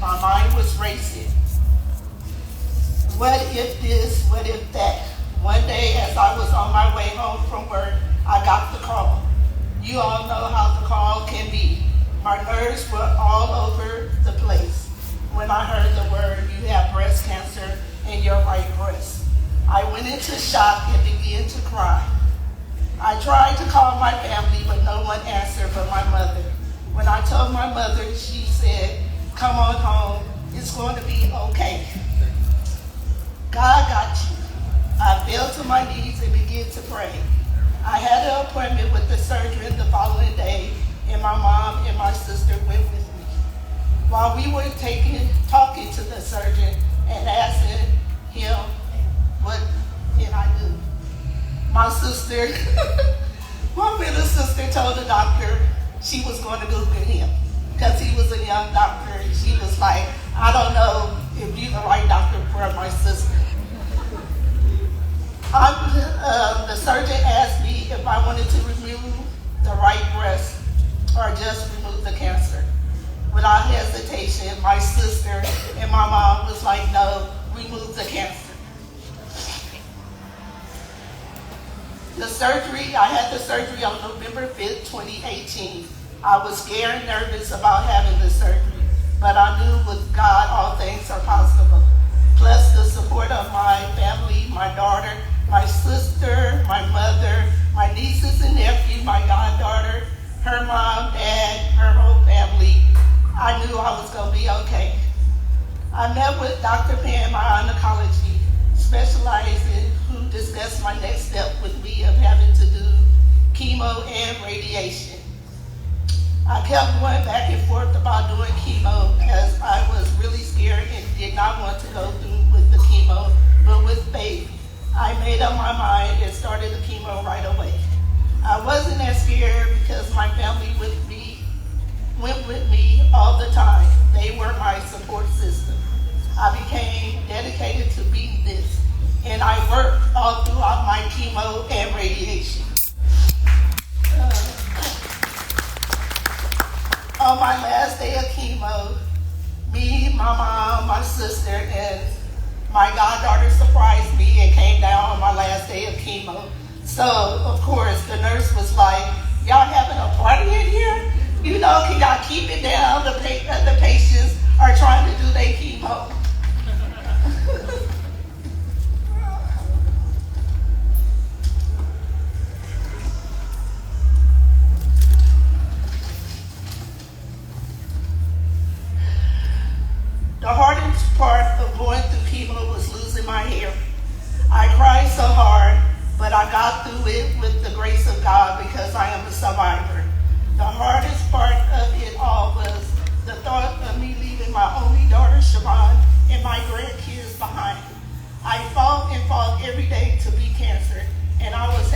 my mind was racing. What if this, what if that? One day as I was on my way home from work, I got the call. You all know how the call can be. My nerves were all over the place when I heard the word, you have breast cancer in your right breast. I went into shock and began to cry. I tried to call my family, but no one answered but my mother. When I told my mother, she said, come on home, it's going to be okay. God got you. I fell to my knees and began to pray. I had an appointment with the surgeon the following day, and my mom and my sister went with me. While we were talking to the surgeon and asking him, what can I do? My sister, my middle sister told the doctor she was going to Google him because he was a young doctor. And she was like, I don't know if you're the right doctor for my sister. The surgeon asked me if I wanted to remove the right breast or just remove the cancer. Without hesitation, my sister and my mom was like, no, remove the cancer. I had the surgery on November 5th, 2018. I was scared and nervous about having the surgery, but I knew with God all things are possible. Plus the support of my family, my daughter, my sister, my mother, my nieces and nephew, my goddaughter, her mom, dad, her whole family. I knew I was going to be okay. I met with Dr. Pan, my oncology specializing, who discussed my next step with me of having to do chemo and radiation. I kept going back and forth about doing chemo as I was really scared and did not want to go through with the chemo, but with faith, I made up my mind and started the chemo right away. I wasn't as scared because my family went with me all the time. They were my support system. I became dedicated to beating this, and I worked all throughout my chemo and radiation. On my last day of chemo, me, my mom, my sister, and my goddaughter surprised me and came down on my last day of chemo. So, of course, the nurse was like, y'all having a party in here? You know, can y'all keep it down? The patients are trying to do their chemo. The hardest part of going through chemo was losing my hair. I cried so hard, but I got through it with the grace of God because I am a survivor. The hardest part of it all was the thought of me leaving my only daughter, Siobhan, and my grandkids behind. I fought and fought every day to beat cancer, and I was